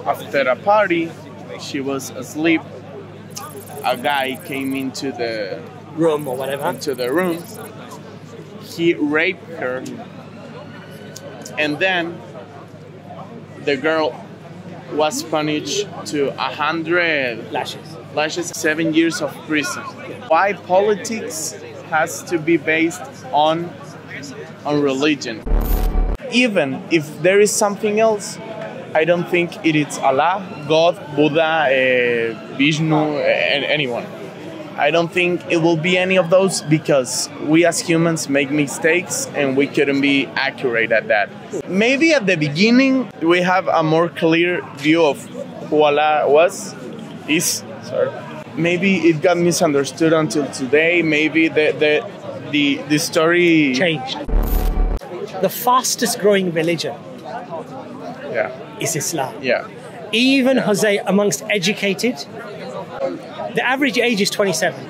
after a party, she was asleep. A guy came into the room or whatever. Into the room. He raped her, and then the girl was punished to 100 lashes, 7 years of prison. Why politics has to be based on religion? Even if there is something else, I don't think it is Allah, God, Buddha, Vishnu, anyone. I don't think it will be any of those, because we as humans make mistakes and we couldn't be accurate at that. Maybe at the beginning we have a more clear view of who Allah is. Maybe it got misunderstood until today. Maybe the story changed. The fastest growing religion is Islam. Even Jose, amongst educated, the average age is 27.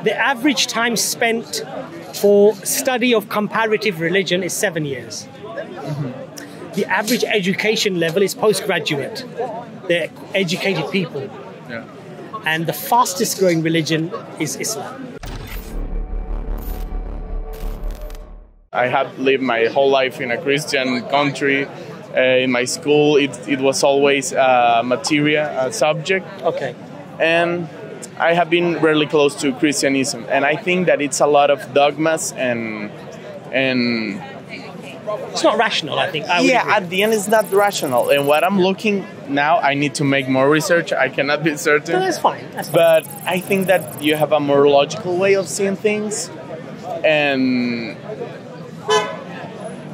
The average time spent for study of comparative religion is 7 years. The average education level is postgraduate. They're educated people. And the fastest growing religion is Islam. I have lived my whole life in a Christian country. In my school, it was always a material subject. Okay. And I have been really close to Christianism. And I think that it's a lot of dogmas and it's not rational, I think. At the end, it's not rational. And what I'm looking now, I need to make more research. I cannot be certain. No, that's fine. But I think that you have a more logical way of seeing things.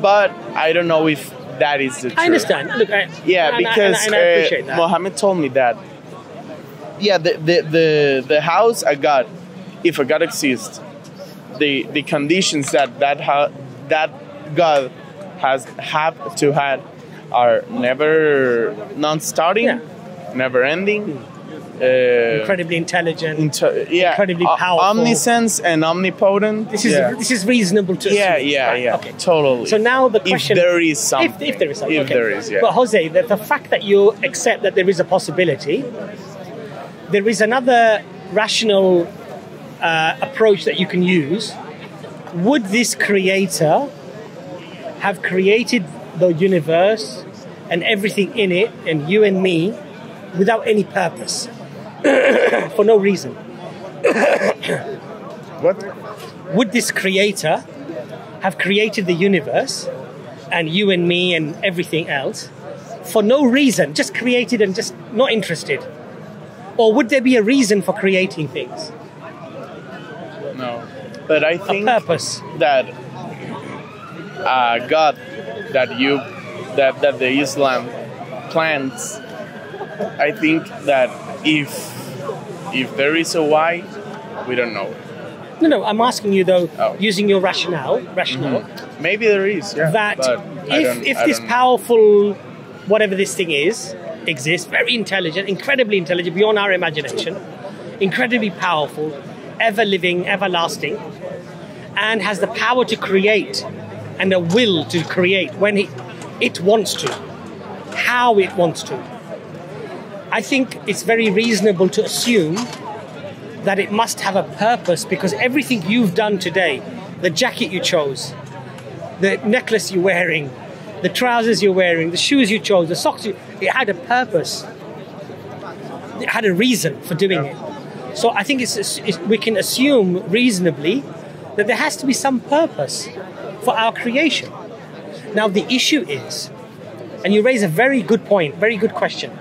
But I don't know if that is the truth. I understand. Look, because I appreciate that. Mohammed told me that. The house a God, if a God exists, the conditions that God have to have are never non-starting, never ending. Incredibly intelligent, incredibly powerful, omniscience and omnipotent. This is reasonable to assume. Okay. Totally. So now the question: if there is something, if there is something, there is, But Jose, the fact that you accept that there is a possibility, there is another rational approach that you can use. Would this creator have created the universe and everything in it, and you and me, without any purpose? For no reason. What? Would this creator have created the universe and you and me and everything else for no reason, just created and just not interested? Or would there be a reason for creating things? No. But I think a purpose. That God that the Islam plants, I think that if there is a why, we don't know. No, I'm asking you though, using your rationale. Mm-hmm. Maybe there is, that if this powerful, whatever this thing is, exists, very intelligent, incredibly intelligent, beyond our imagination, incredibly powerful, ever living, everlasting, and has the power to create and a will to create when it wants to, how it wants to. I think it's very reasonable to assume that it must have a purpose, because everything you've done today, the jacket you chose, the necklace you're wearing, the trousers you're wearing, the shoes you chose, the socks it had a purpose. It had a reason for doing it. So I think we can assume reasonably that there has to be some purpose for our creation. Now the issue is, and you raise a very good point, very good question,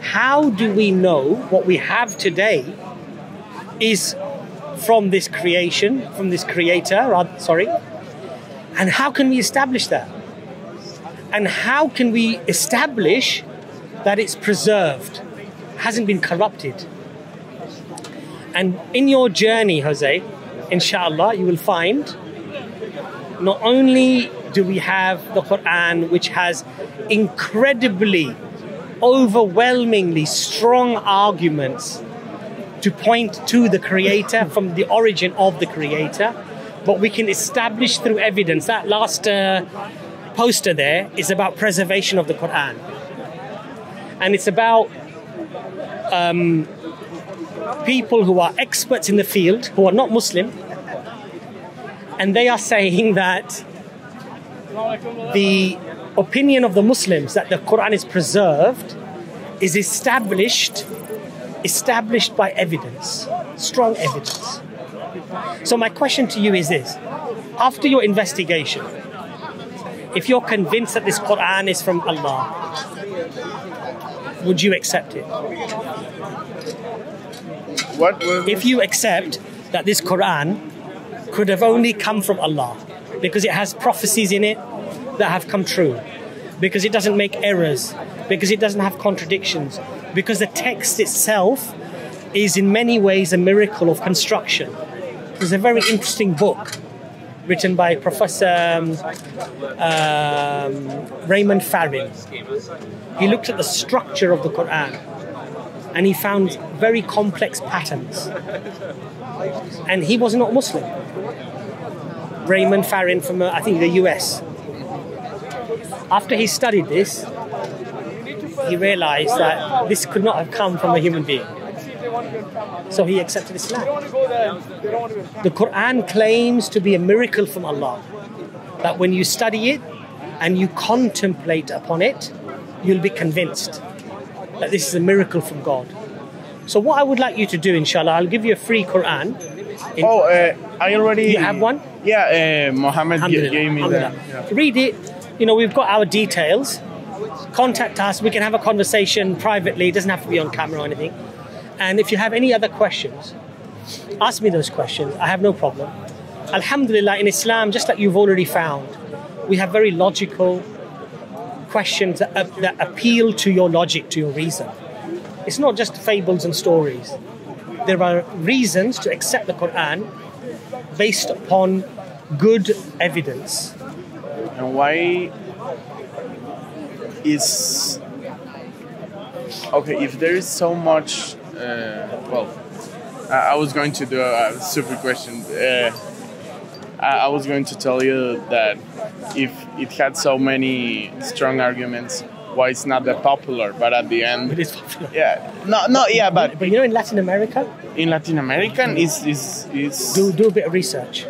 how do we know what we have today is from this creation, from this creator, and how can we establish that? And how can we establish that it's preserved, hasn't been corrupted? And in your journey, Jose, inshallah, you will find not only do we have the Quran, which has incredibly, overwhelmingly strong arguments to point to the Creator, from the origin of the Creator, but we can establish through evidence. That last poster there is about preservation of the Quran. And it's about people who are experts in the field, who are not Muslim, and they are saying that the opinion of the Muslims that the Quran is preserved is established by evidence, strong evidence. So my question to you is this: after your investigation, if you're convinced that this Quran is from Allah, would you accept it? If you accept that this Quran could have only come from Allah because it has prophecies in it that have come true, because it doesn't make errors, because it doesn't have contradictions, because the text itself is in many ways a miracle of construction. There's a very interesting book written by Professor Raymond Farin. He looked at the structure of the Quran and he found very complex patterns. And he was not Muslim. Raymond Farin from, I think, the US. After he studied this, he realized that this could not have come from a human being. So he accepted Islam. The Quran claims to be a miracle from Allah, that when you study it and you contemplate upon it, you'll be convinced that this is a miracle from God. So what I would like you to do, inshallah, I'll give you a free Quran. I already... You have one? Yeah, Mohammed gave me that. Yeah. Read it. You know, we've got our details. Contact us. We can have a conversation privately. It doesn't have to be on camera or anything. And if you have any other questions, ask me those questions. I have no problem. Alhamdulillah, in Islam, just like you've already found, we have very logical questions that appeal to your logic, to your reason. It's not just fables and stories. There are reasons to accept the Quran based upon good evidence. And why is... Okay, if there is so much... I was going to do a stupid question. I was going to tell you that if it had so many strong arguments, why it's not that popular? But at the end, it is popular. Yeah, but you know, in Latin America, is do a bit of research.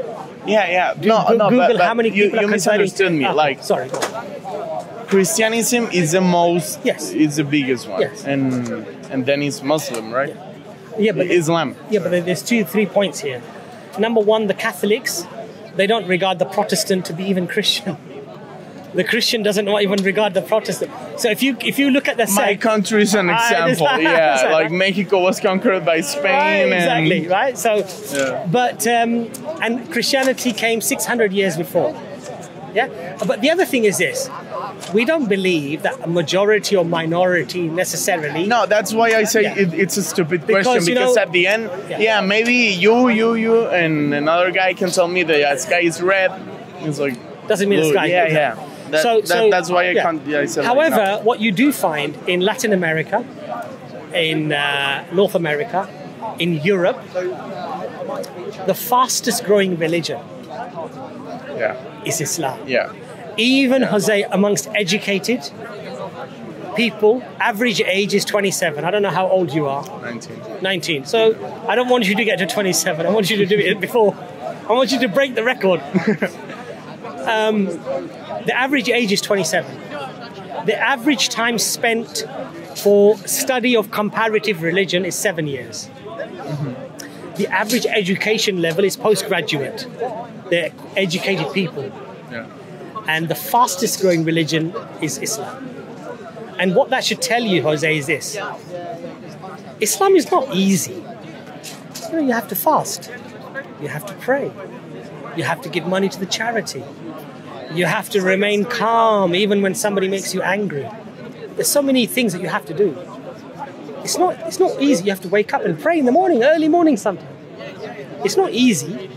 Yeah. Google how many people you misunderstood me. Like, sorry. Go on. Christianism is the most. Yes. Is the biggest one. Yes. And then it's Muslim, right? Yeah, but Islam. Yeah, but there's 3 points here. Number one, the Catholics, they don't regard the Protestant to be even Christian. The Christian doesn't even regard the Protestant. So if you look at the sect, my country is an example. Yeah, like Mexico was conquered by Spain. Exactly, right? So, yeah. But and Christianity came 600 years before. Yeah, but the other thing is this: we don't believe that a majority or minority necessarily. No, that's why I say it's a stupid question, because at the end, maybe you and another guy can tell me the sky is red. It's like doesn't mean the sky. Yeah. That's why I can't. Yeah, I said. However, what you do find in Latin America, in North America, in Europe, the fastest growing religion is Islam. Yeah. Even Jose, amongst educated people, average age is 27. I don't know how old you are. 19. So I don't want you to get to 27. I want you to do it before. I want you to break the record. The average age is 27. The average time spent for study of comparative religion is 7 years. Mm-hmm. The average education level is postgraduate. They're educated people. Yeah. And the fastest growing religion is Islam. And what that should tell you, Jose, is this. Islam is not easy. You have to fast. You have to pray. You have to give money to the charity. You have to remain calm even when somebody makes you angry. There's so many things that you have to do. It's not easy. You have to wake up and pray in the morning, early morning sometimes. It's not easy.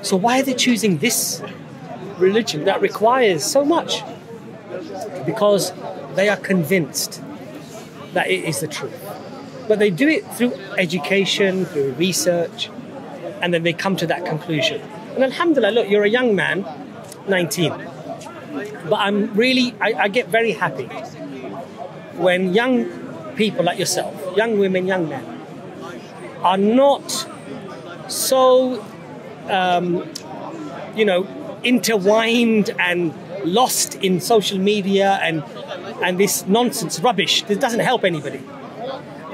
So why are they choosing this religion that requires so much? Because they are convinced that it is the truth. But they do it through education, through research, and then they come to that conclusion. And alhamdulillah, look, you're a young man, 19. But I'm really, I get very happy when young people like yourself, young women, young men, are not so, intertwined and lost in social media and this nonsense, rubbish that doesn't help anybody.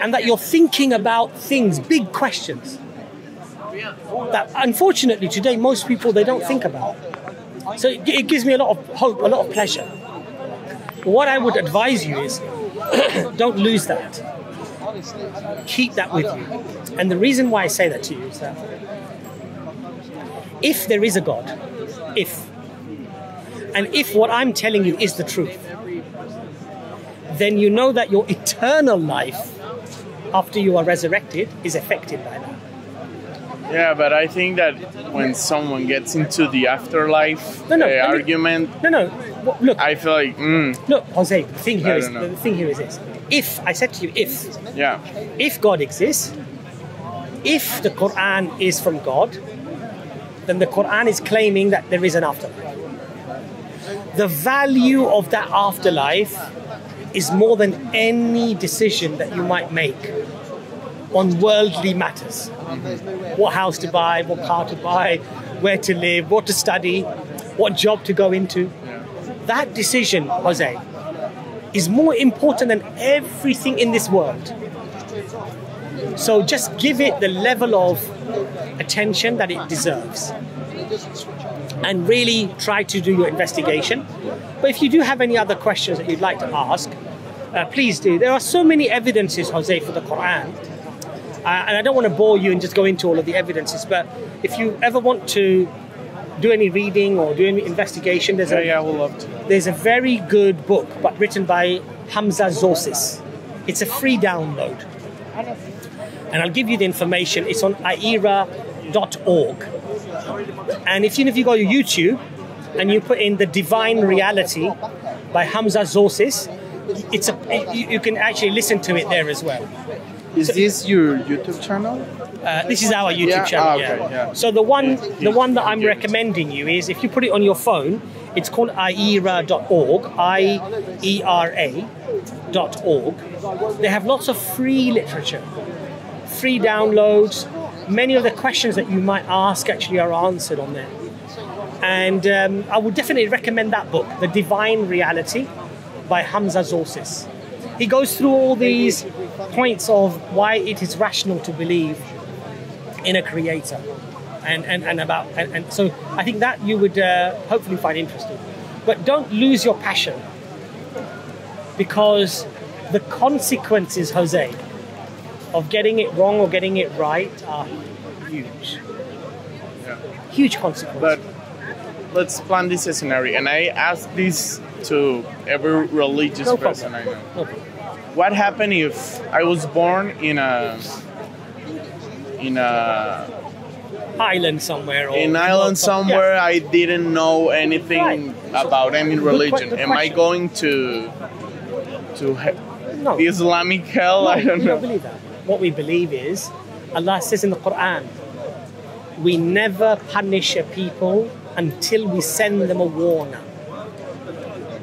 And that you're thinking about things, big questions, that unfortunately today most people, they don't think about. So it gives me a lot of hope, a lot of pleasure. What I would advise you is, don't lose that. Keep that with you. And the reason why I say that to you is that if there is a God, and if what I'm telling you is the truth, then you know that your eternal life after you are resurrected is affected by that. Yeah, but I think that when someone gets into the afterlife argument, look, I feel like, look, Jose, the thing here is this. If, I said to you, if God exists, if the Quran is from God, then the Quran is claiming that there is an afterlife. The value of that afterlife is more than any decision that you might make on worldly matters. What house to buy, what car to buy, where to live, what to study, what job to go into. That decision, Jose, is more important than everything in this world. So just give it the level of attention that it deserves. And really try to do your investigation. But if you do have any other questions that you'd like to ask, please do. There are so many evidences, Jose, for the Quran. And I don't want to bore you and just go into all of the evidences, but if you ever want to do any reading or do any investigation, I would love to. There's a very good book, but written by Hamza Zosis. It's a free download. And I'll give you the information. It's on aira.org. And if you go to YouTube and you put in The Divine Reality by Hamza Zosis, you can actually listen to it there as well. Is this your YouTube channel? This is our YouTube channel. Yeah. So the one that I'm recommending you is, if you put it on your phone, it's called aira.org, IERA.org. They have lots of free literature, free downloads. Many of the questions that you might ask actually are answered on there. And I would definitely recommend that book, The Divine Reality by Hamza Zosis. He goes through all these points of why it is rational to believe in a creator. And so I think that you would hopefully find interesting. But don't lose your passion, because the consequences, Jose, of getting it wrong or getting it right are huge. Yeah. Huge consequences. But let's plan this scenario, and I ask this to every religious person I know. No problem. What happened if I was born in a island somewhere? Yeah. I didn't know anything about any religion. Am I going to Islamic hell? I don't know. We don't believe that. What we believe is, Allah says in the Quran, we never punish a people until we send them a warner,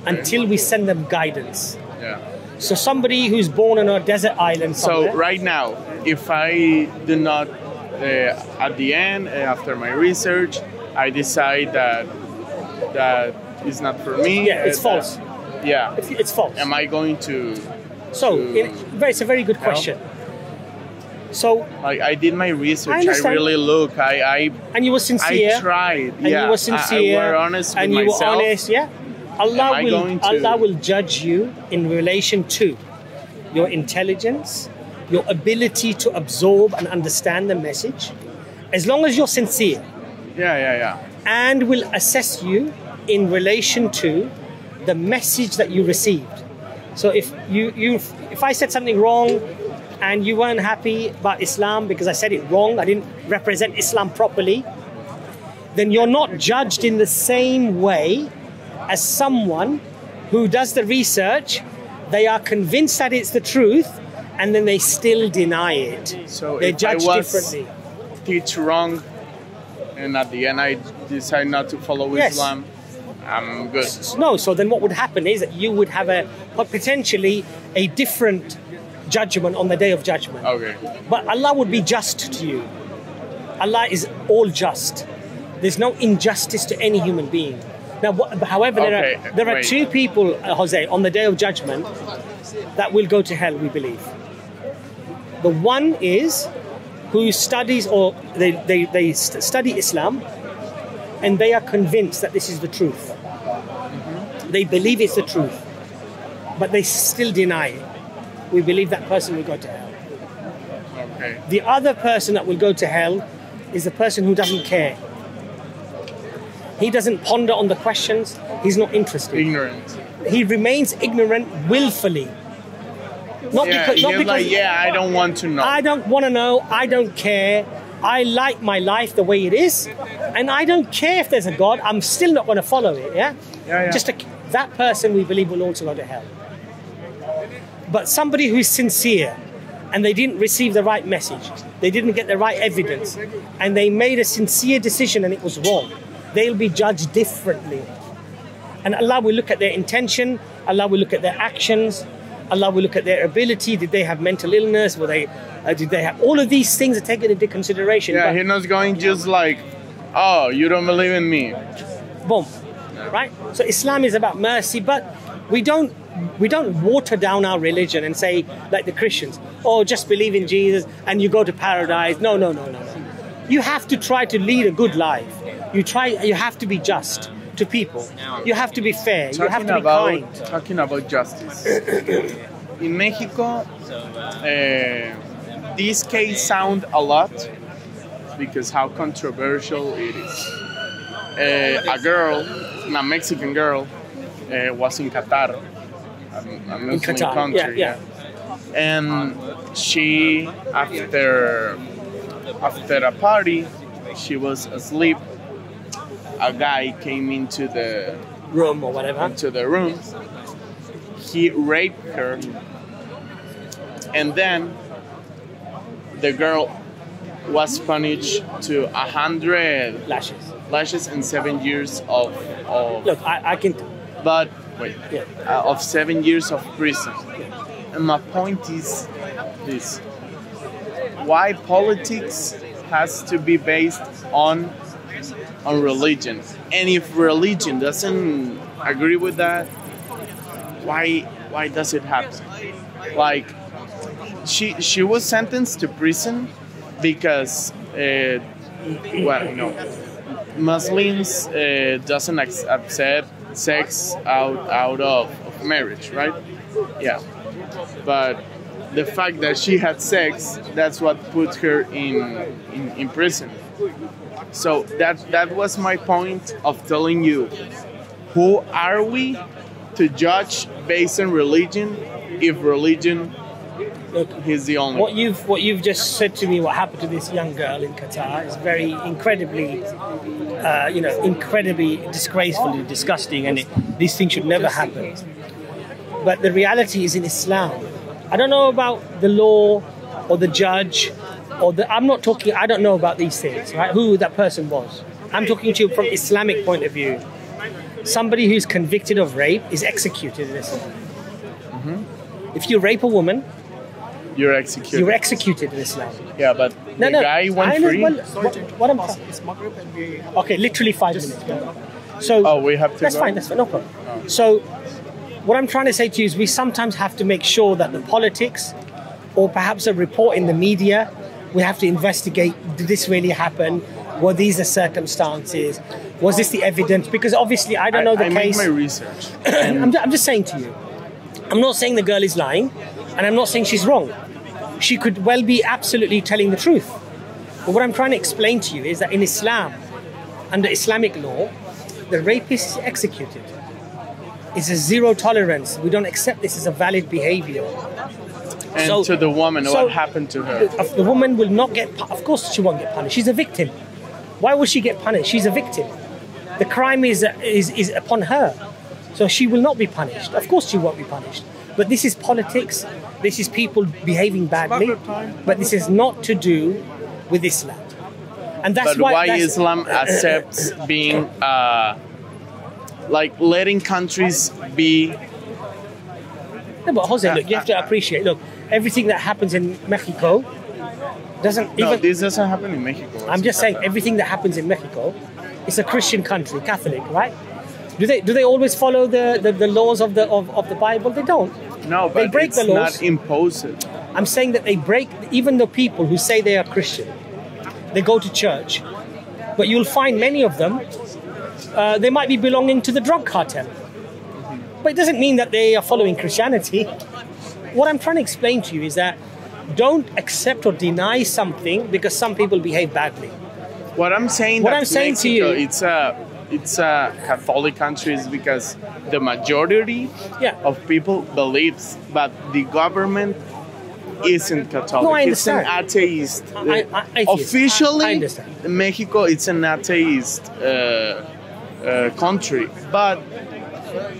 until we send them guidance. Yeah. So somebody who's born on a desert island somewhere. So right now, if I do not, at the end, after my research, I decide that is not for me. Yeah, it's false. Yeah. It's false. Am I going to... It's a very good question. So I did my research. I really looked. And you were sincere. I tried. And you were sincere. I were honest with and you myself. were honest. Yeah. Allah will judge you in relation to your intelligence, your ability to absorb and understand the message, as long as you're sincere. Yeah. And will assess you in relation to the message that you received. So if I said something wrong and you weren't happy about Islam because I said it wrong, I didn't represent Islam properly, then you're not judged in the same way as someone who does the research, they are convinced that it's the truth, and then they still deny it. So they're if judged I was differently. Teach wrong, and at the end I decide not to follow Islam, I'm good. No, so then what would happen is that you would have potentially a different judgment on the day of judgment. Okay. But Allah would be just to you. Allah is all just. There's no injustice to any human being. Now, however, there are two people, Jose, on the day of judgment that will go to hell, we believe. The one is who studies, or they study Islam, and they are convinced that this is the truth. Mm-hmm. They believe it's the truth, but they still deny it. We believe that person will go to hell. Okay. The other person that will go to hell is the person who doesn't care. He doesn't ponder on the questions. He's not interested. Ignorant. He remains ignorant willfully. Not because I don't want to know. I don't want to know. I don't care. I like my life the way it is, and I don't care if there's a God. I'm still not going to follow it. Yeah. That person we believe will also go to hell. But somebody who is sincere, and they didn't receive the right message, they didn't get the right evidence, and they made a sincere decision and it was wrong, they'll be judged differently. And Allah will look at their intention, Allah will look at their actions, Allah will look at their ability. Did they have mental illness? Did they have all of these things are taken into consideration? Yeah, He's not going just like, oh, you don't believe in me. Boom. Right? So Islam is about mercy, but we don't water down our religion and say, like the Christians, oh, just believe in Jesus and you go to paradise. No. You have to try to lead a good life. You have to be just to people. You have to be fair. You have to be kind. Talking about justice. In Mexico, this case sound a lot because how controversial it is. A Mexican girl, was in Qatar, a Muslim country. Yeah. And she, after a party, she was asleep. A guy came into the room or whatever. Into the room. He raped her, and then the girl was punished to 100 lashes and 7 years of. Look, I can. But wait, of 7 years of prison. Yeah. And my point is this: why politics has to be based on religion? And if religion doesn't agree with that, why does it happen? Like, she was sentenced to prison because Muslims doesn't accept sex out of marriage, right? Yeah. But the fact that she had sex, that's what put her in prison. So that was my point of telling you, who are we to judge based on religion if religion is the only what you've just said to me, what happened to this young girl in Qatar, is very incredibly disgraceful, disgusting, and these things should never happen. But the reality is, in Islam, I don't know about the law or the judge I don't know about these things, right? Who that person was. I'm talking to you from Islamic point of view. Somebody who's convicted of rape is executed in Islam. Mm-hmm. If you rape a woman, you're executed. You're executed in Islam. Yeah, but the guy went free. What am I? Okay, literally 5 minutes. So we have to. That's fine. That's fine. No problem. Oh. So, what I'm trying to say to you is, we sometimes have to make sure that the politics, or perhaps a report in the media, we have to investigate. Did this really happen? Were these the circumstances? Was this the evidence? Because obviously, I don't know the case. I made my research. I'm just saying to you. I'm not saying the girl is lying, and I'm not saying she's wrong. She could well be absolutely telling the truth. But what I'm trying to explain to you is that in Islam, under Islamic law, the rapist is executed. It's a zero tolerance. We don't accept this as a valid behavior. And to the woman, what happened to her? The woman will not get. Of course, she won't get punished. She's a victim. Why would she get punished? She's a victim. The crime is upon her, so she will not be punished. Of course, she won't be punished. But this is politics. This is people behaving badly. But this is not to do with Islam. And that's why Islam accepts being like letting countries be. No, but Jose, look, you have to appreciate. Look, everything that happens in Mexico doesn't. No, even, this doesn't happen in Mexico. I'm just saying, everything that happens in Mexico, it's a Christian country, Catholic, right? Do they always follow the laws of the Bible? They don't. No, but they break the laws. Not imposed. I'm saying that they break, even the people who say they are Christian, they go to church, but you'll find many of them, they might be belonging to the drug cartel. But it doesn't mean that they are following Christianity. What I'm trying to explain to you is that don't accept or deny something because some people behave badly. What I'm saying to you, it's a Catholic country is because the majority of people believes, but the government isn't Catholic. No, I understand. It's an atheist. Atheist. Officially, I understand. Mexico it's an atheist country, but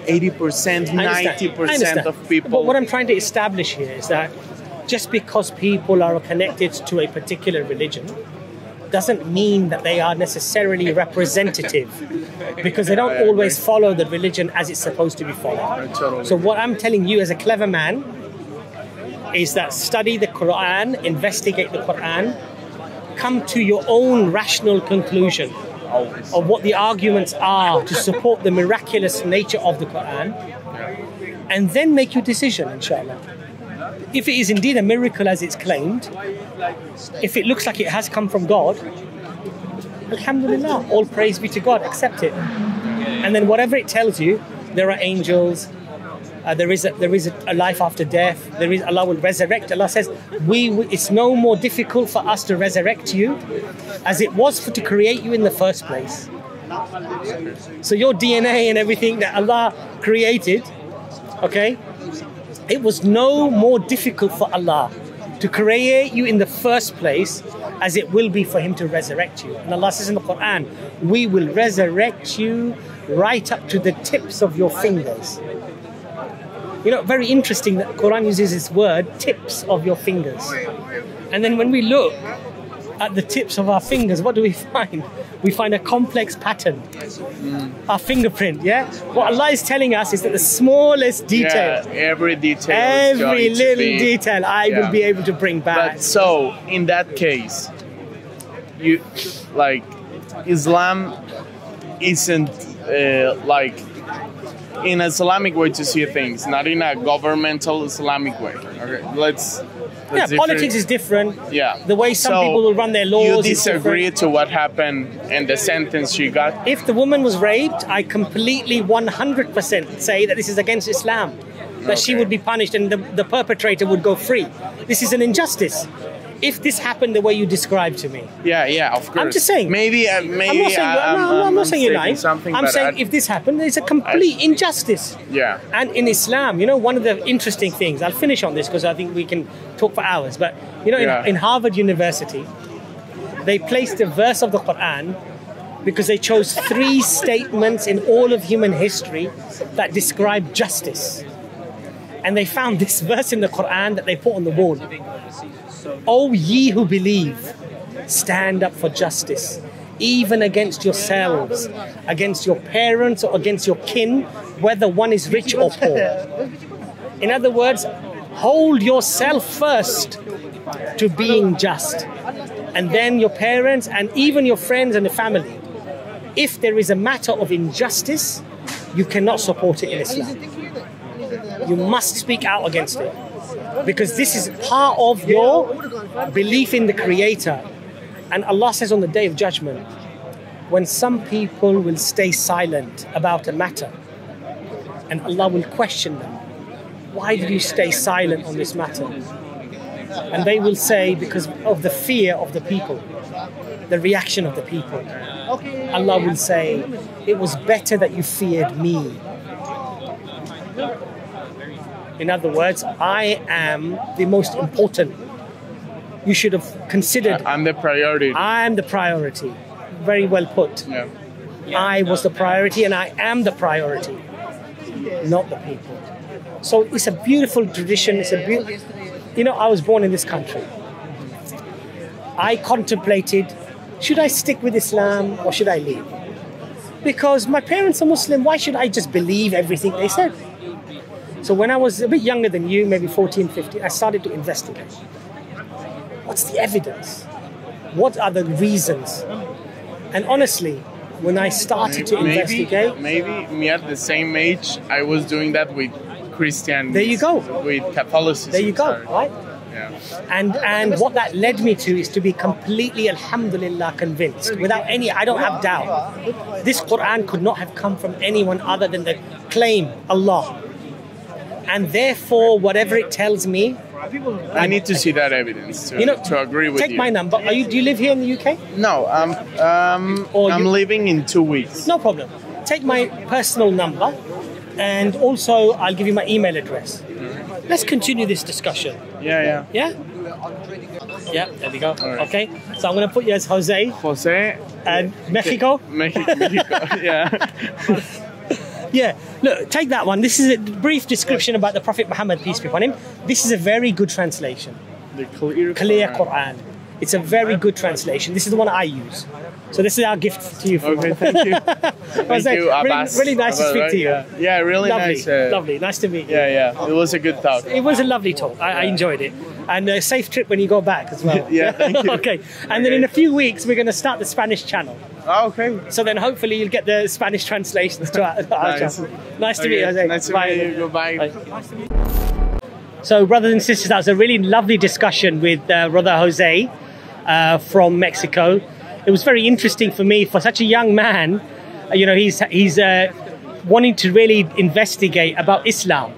80%, 90% of people. But what I'm trying to establish here is that just because people are connected to a particular religion doesn't mean that they are necessarily representative, because they don't always follow the religion as it's supposed to be followed. Totally. So what I'm telling you as a clever man is that study the Quran, investigate the Quran, come to your own rational conclusion of what the arguments are to support the miraculous nature of the Quran, and then make your decision, inshallah. If it is indeed a miracle as it's claimed, if it looks like it has come from God, alhamdulillah, all praise be to God, accept it. And then whatever it tells you, there are angels, there is a life after death, Allah will resurrect. Allah says, it's no more difficult for us to resurrect you as it was to create you in the first place. So your DNA and everything that Allah created, okay, it was no more difficult for Allah to create you in the first place as it will be for Him to resurrect you. And Allah says in the Quran, we will resurrect you right up to the tips of your fingers. You know, very interesting that the Quran uses this word, tips of your fingers. And then when we look at the tips of our fingers, what do we find? We find a complex pattern. Our fingerprint, yeah? What Allah is telling us is that the smallest detail, every detail, every little detail I will be able to bring back. But so, in that case, you like Islam isn't like in an Islamic way to see things, not in a governmental Islamic way. Okay, let's politics is different. Yeah. The way some people will run their laws. You disagree to what happened and the sentence she got? If the woman was raped, I completely 100% say that this is against Islam. That she would be punished and the perpetrator would go free. This is an injustice. If this happened the way you described to me. Yeah, of course. I'm just saying. Maybe I'm not saying you're lying. I'm saying if this happened, it's a complete injustice. Yeah. And in Islam, you know, one of the interesting things, I'll finish on this because I think we can talk for hours, but you know, in Harvard University, they placed a verse of the Quran because they chose 3 statements in all of human history that describe justice. And they found this verse in the Quran that they put on the wall. O ye who believe, stand up for justice, even against yourselves, against your parents or against your kin, whether one is rich or poor. In other words, hold yourself first to being just, and then your parents and even your friends and the family. If there is a matter of injustice, you cannot support it in Islam. You must speak out against it, because this is part of your belief in the Creator. And Allah says on the Day of Judgment, when some people will stay silent about a matter, and Allah will question them, why did you stay silent on this matter? And they will say, because of the fear of the people, the reaction of the people. Allah will say, it was better that you feared me. In other words, I am the most important. You should have considered. I'm the priority. I am the priority. Very well put. Yeah. I was the priority and I am the priority, not the people. So it's a beautiful tradition. It's a you know, I was born in this country. I contemplated, should I stick with Islam or should I leave? Because my parents are Muslim, why should I just believe everything they said? So when I was a bit younger than you, maybe 14, 15, I started to investigate. What's the evidence? What are the reasons? And honestly, when I started to investigate... Maybe me at the same age, I was doing that with Christianity. There you go. With Catholicism. There you go, right? Yeah. And what that led me to is to be completely, alhamdulillah, convinced. Without any, I don't have doubt. This Quran could not have come from anyone other than the claim, Allah. And therefore, whatever it tells me, I need to see that evidence to agree with you. Take my number. Do you live here in the UK? No, I'm leaving in 2 weeks. No problem. Take my personal number, and also I'll give you my email address. Let's continue this discussion. Yeah? Yeah, there we go. Right. Okay, so I'm going to put you as Jose. And Mexico? Mexico, yeah. Yeah, look, take that one. This is a brief description about the Prophet Muhammad, peace be upon him. This is a very good translation. The clear Quran. It's a very good translation. This is the one I use. So this is our gift to you. Okay, thank you. Thank you, Abbas. Really nice to speak to you. Yeah, really lovely, nice. Lovely, nice to meet you. Yeah. It was a good talk. It was a lovely talk. I enjoyed it. And a safe trip when you go back as well. Yeah, thank you. Okay. And then in a few weeks, we're going to start the Spanish channel. Oh, okay. So then hopefully you'll get the Spanish translations to our channel. Nice to meet you, Jose. Nice to meet you. Goodbye. So, brothers and sisters, that was a really lovely discussion with Brother Jose from Mexico. It was very interesting for me, for such a young man. He's wanting to really investigate about Islam,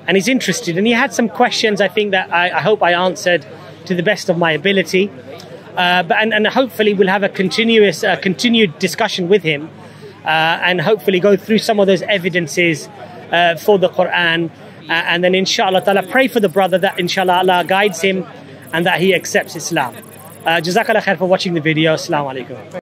and he's interested. And he had some questions, I think, that I hope I answered to the best of my ability. And hopefully we'll have a continued discussion with him, and hopefully go through some of those evidences for the Quran. And then inshallah ta'ala pray for the brother that inshallah Allah guides him and that he accepts Islam. Jazakallah khair for watching the video. Assalamu alaikum.